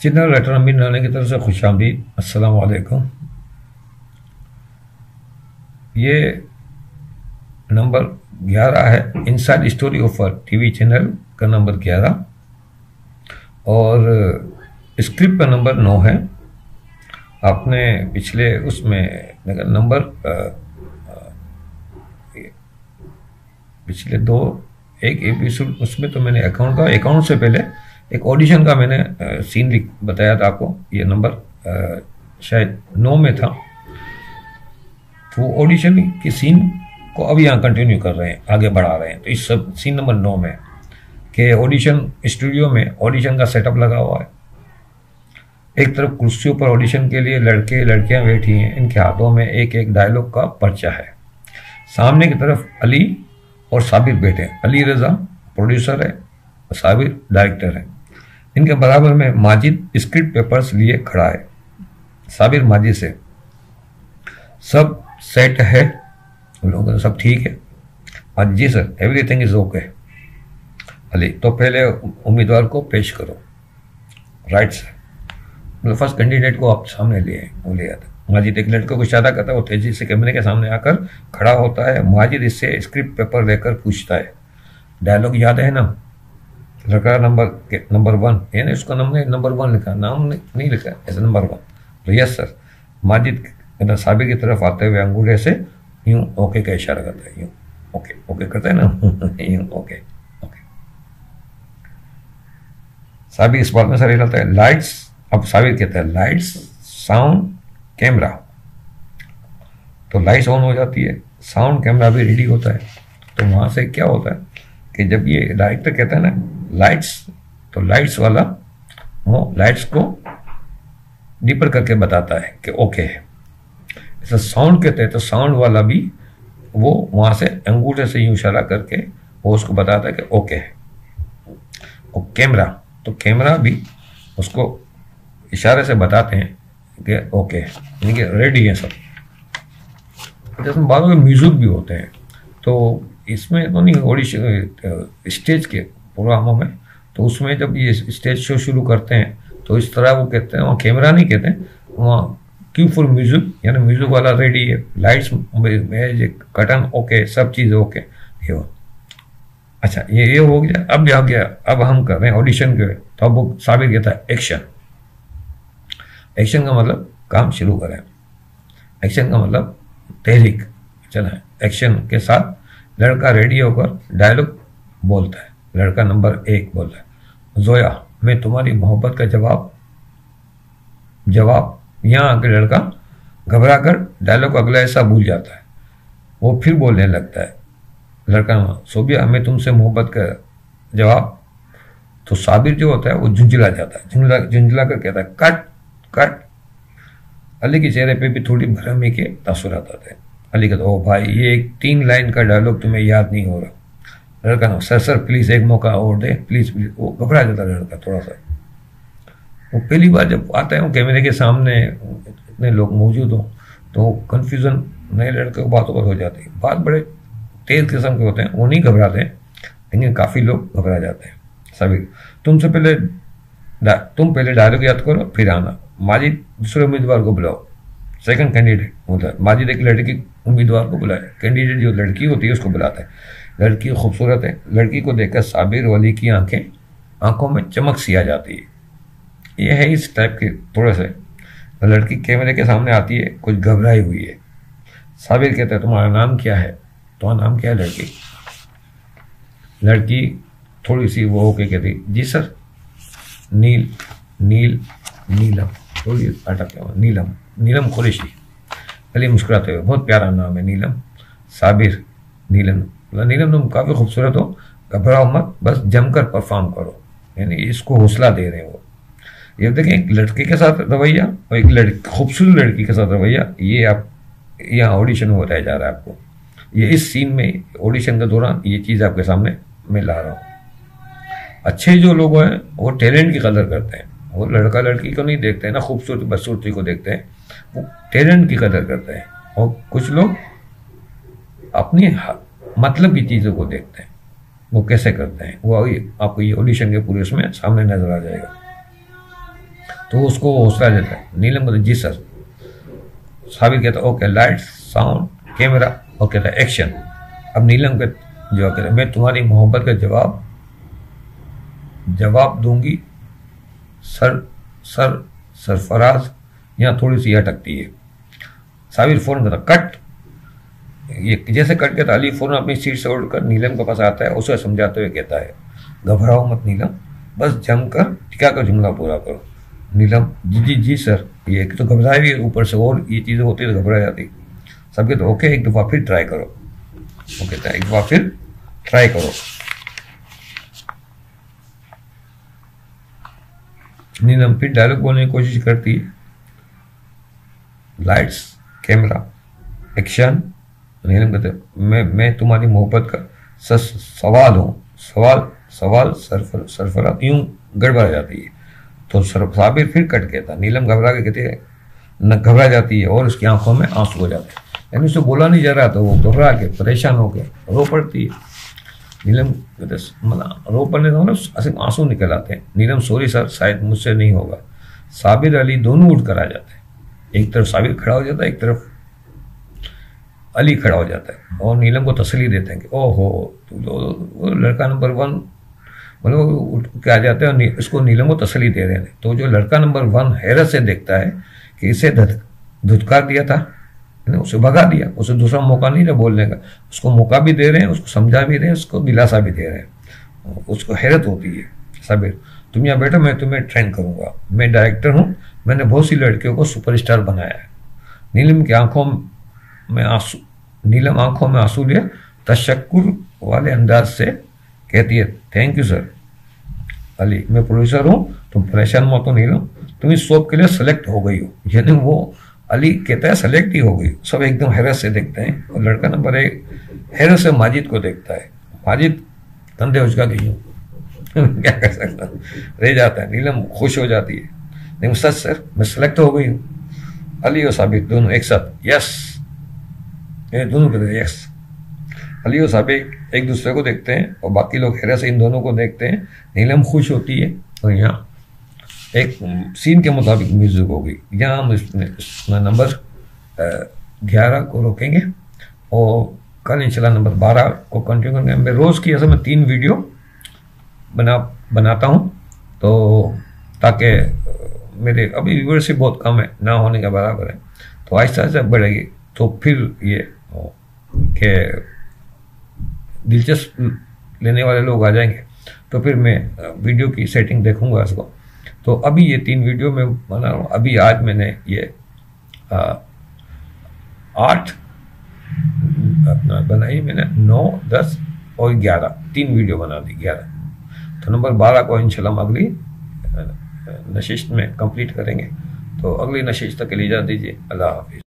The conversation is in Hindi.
जनरल लेटर अमीर नाने की तरफ से खुशामदीद। अस्सलाम वालेकुम। ये नंबर 11 है, inside story of TV channel का नंबर 11 और स्क्रिप्ट का नंबर 9 है। आपने पिछले उसमें नंबर पिछले दो एक एपिसोड उसमें तो मैंने अकाउंट से पहले एक ऑडिशन का मैंने सीन बताया था आपको। ये नंबर शायद 9 में था। तो वो ऑडिशन के सीन को अब यहाँ कंटिन्यू कर रहे हैं, आगे बढ़ा रहे हैं। तो इस सब सीन नंबर 9 में कि ऑडिशन स्टूडियो में ऑडिशन का सेटअप लगा हुआ है। एक तरफ कुर्सियों पर ऑडिशन के लिए लड़के लड़कियां बैठी हैं, इनके हाथों में एक एक डायलॉग का पर्चा है। सामने की तरफ अली और साबिर बैठे हैं। अली रजा प्रोड्यूसर है और साबिर डायरेक्टर है। इनके बराबर में माजिद स्क्रिप्ट पेपर्स लिए खड़ा है। साबिर माजिद से सब सेट है, उन लोगों का सब ठीक है। और जी sir, everything is okay. Ali तो पहले उम्मीदवार को पेश करो। Right sir. मतलब फर्स्ट कैंडिडेट को आप सामने ले आता। माजिद एक लड़के को इशारा करता है, वो तेजी से कैमरे के सामने आकर खड़ा होता है। माजिद इससे स्क्रिप्ट पेपर लेकर पूछता है, डायलॉग याद है ना? लड़का नंबर 1, यानी उसका नंबर 1 लिखा, नाम नहीं लिखा, ऐसा नंबर 1। तो यस सर। माजिद साबिर की तरफ आते हुए अंगूठे से यूं ओके का इशारा करता है। यूं ओके ओके करता है ना यूं ओके ओके। साबिर इस बात में सर हिलाता है। लाइट्स, अब साबिर कहता है लाइट्स साउंड कैमरा। तो लाइट्स ऑन हो जाती है, साउंड कैमरा भी रेडी होता है। तो वहां से क्या होता है कि जब ये डायरेक्टर कहता है ना लाइट्स, तो लाइट्स वाला वो लाइट्स को डीपर करके बताता है कि ओके है। ऐसा साउंड कहते हैं तो साउंड वाला भी वो वहां से अंगूठे से यूं इशारा करके वो उसको बताता है कि ओके है। और कैमरा, तो कैमरा भी उसको इशारे से बताते हैं कि ओके है, यानी कि रेडी है सब। जैसे बाद में म्यूजिक भी होते हैं, तो इसमें तो नहीं, ऑडिशन स्टेज के प्रोग्रामों में तो उसमें जब ये स्टेज शो शुरू करते हैं तो इस तरह वो कहते हैं, वहाँ कैमरा नहीं कहते हैं, वहाँ क्यू फॉर म्यूजिक, यानी म्यूजिक वाला रेडी है, लाइट्स मैजिक कर्टन ओके, सब चीज़ ओके। ये हो अच्छा, ये हो गया। अब आ गया, अब हम कर रहे हैं ऑडिशन के। तो अब वो साबिर कहता है एक्शन। एक्शन का मतलब काम शुरू करें। एक्शन का मतलब तहरीक चला है। एक्शन के साथ लड़का रेडी होकर डायलॉग बोलता है। लड़का नंबर 1 बोलता है, जोया मैं तुम्हारी मोहब्बत का जवाब। यहाँ आकर लड़का घबरा कर डायलॉग अगला ऐसा भूल जाता है। वो फिर बोलने लगता है, लड़का सोबिया मैं तुमसे मोहब्बत का जवाब। तो साबिर जो होता है वो झुंझला जाता है, झुंझला कर कहता है कट कट। अली के चेहरे पे भी थोड़ी भरमी के तासुरात आते हैं। अली कहता ओ भाई, ये एक 3 लाइन का डायलॉग तुम्हें याद नहीं हो रहा। लड़का सर प्लीज एक मौका और दे प्लीज प्लीज। वो घबरा जाता है लड़का थोड़ा सा। वो पहली बार जब आता है वो कैमरे के सामने इतने लोग मौजूद हो तो कंफ्यूजन नए लड़के को बातों पर हो जाती है। बात बड़े तेज किस्म के होते हैं, वो नहीं घबराते हैं, लेकिन काफी लोग घबरा जाते हैं। सभी तुम पहले डायलॉग याद करो फिर आना। माजिद दूसरे उम्मीदवार को बुलाओ। सेकंड कैंडिडेट होता है माजिद, एक लड़की उम्मीदवार को बुलाए। कैंडिडेट जो लड़की होती है उसको बुलाता है। लड़की खूबसूरत है। लड़की को देखकर साबिर वाली की आंखों में चमक सी आ जाती है। ये है इस टाइप के थोड़े से। लड़की कैमरे के सामने आती है, कुछ घबराई हुई है। साबिर कहता है तुम्हारा नाम क्या है? तुम्हारा नाम क्या है लड़की? लड़की थोड़ी सी वो होके कहती जी सर नीलम। थोड़ी अटक गया, नीलम कुरैशी। अली मुस्कुराते हुए, बहुत प्यारा नाम है नीलम। साबिर नीलम तुम काफी खूबसूरत हो, घबराओ मत, बस जमकर परफॉर्म करो। यानी इसको हौसला दे रहे हैं वो। ये देखें, एक लड़के के साथ रवैया और एक खूबसूरत लड़की के साथ रवैया, ये आप यहाँ ऑडिशन हो रहा जा रहा है आपको। ये इस सीन में ऑडिशन के दौरान ये चीज आपके सामने मैं ला रहा हूँ। अच्छे जो लोग हैं वो टैलेंट की कदर करते हैं। वो लड़का लड़की को नहीं देखते हैं ना, खूबसूरती बदसूरती को देखते हैं, वो टैलेंट की कदर करते हैं। और कुछ लोग अपनी मतलब की चीज़ों को देखते हैं, वो कैसे करते हैं, वो आपको ये ऑडिशन के पूरे उसमें सामने नजर आ जाएगा। तो उसको हौसला देता है। नीलम कहता है जी सर। साबिर कहता है ओके, लाइट्स साउंड कैमरा, और कहता है एक्शन। अब नीलम के जवाब कहता है मैं तुम्हारी मोहब्बत का जवाब दूंगी सर। सरफराज यहाँ थोड़ी सी अटकती है। साबिर फौरन कहता कट। ये जैसे कट कहता अली फौरन अपनी सीट से उठकर नीलम के पास आता है, उसे समझाते हुए कहता है घबराओ मत नीलम, बस जमकर टिका कर जुमला पूरा करो। नीलम जी जी जी सर। ये तो घबराए भी, ऊपर से और ये चीज़ें होती है तो घबरा जाती। सब कहते ओके एक दफ़ा फिर ट्राई करो। वो कहता है एक दफ़ा फिर ट्राई करो। नीलम फिर डायलॉग बोलने की कोशिश करती है, लाइट्स कैमरा एक्शन। नीलम कहते मैं तुम्हारी मोहब्बत का सवाल हूँ। सवाल सरफराज यूं गड़बड़ा जाती है। तो साबिर फिर कट कहता, नीलम घबरा के कहती है न घबरा जाती है और उसकी आंखों में आंसू हो जाते हैं। यानी उसे बोला नहीं जा रहा तो वो घबरा के परेशान होकर रो पड़ती है। नीलम कहते मतलब रो पड़ने से सिर्फ आंसू निकल आते हैं। नीलम सॉरी सर, शायद मुझसे नहीं होगा। साबिर अली दोनों उठ कर आ जाते हैं। एक तरफ साबिर खड़ा हो जाता है, एक तरफ अली खड़ा हो जाता है और नीलम को तसल्ली देते हैं कि ओहो तो लड़का नंबर 1 मतलब उठ के आ जाते हैं और इसको नीलम को तसल्ली दे रहे हैं। तो जो लड़का नंबर 1 हैरत से देखता है कि इसे धुतकार दिया था, उसे भगा दिया, उसे दूसरा मौका नहीं था बोलने का, उसको मौका भी दे रहे हैं, उसको समझा भी रहे हैं, उसको दिलासा भी दे रहे हैं। उसको हैरत होती है। साबिर तुम यहाँ बैठो, मैं तुम्हें ट्रेन करूंगा, मैं डायरेक्टर हूँ, मैंने बहुत सी लड़कियों को सुपरस्टार बनाया है। नीलम आंखों में आंसू लिए तशक्कुर वाले अंदाज से कहती है थैंक यू सर। अली मैं प्रोड्यूसर हूँ, तुम परेशान मत हो नीलम, तुम इस शॉप के लिए सेलेक्ट हो गई हो। यानी वो अली कहता है सेलेक्ट ही हो गई। सब एकदम हैरत से देखते हैं और लड़का नंबर 1 हैरत से माजिद को देखता है। माजिद कंधे उचका गई हूँ क्या कर सकता, रह जाता है। नीलम खुश हो जाती है, नहीं सच सर मैं सेलेक्ट हो गई हूँ। अली और साबिर दोनों एक साथ यस, ये दोनों कहते हैं यस। अली और साबिर एक दूसरे को देखते हैं और बाकी लोग हैरत से इन दोनों को देखते हैं। नीलम खुश होती है और यहाँ एक सीन के मुताबिक म्यूजिक होगी। यहाँ हम इसमें नंबर 11 को रोकेंगे और कल इंशाल्लाह नंबर 12 को कंटिन्यू करेंगे। मैं रोज़ की ऐसे में 3 वीडियो बनाता हूँ तो ताकि मेरे अभी व्यूअरशिप बहुत कम है, ना होने के बराबर है, तो आहिस्ता आहिस्ता बढ़ेगी। तो फिर ये कि दिलचस्प लेने वाले लोग आ जाएंगे तो फिर मैं वीडियो की सेटिंग देखूंगा इसको। तो अभी ये 3 वीडियो में बना रहा हूँ। अभी आज मैंने ये 8 अपना बनाई मैंने, 9, 10 और 11 3 वीडियो बना दी 11। तो नंबर 12 को इंशाल्लाह हम अगली नशिस्त में कंप्लीट करेंगे। तो अगली नशिस्त तक के लिए इजाज़त दीजिए। अल्लाह हाफिज़।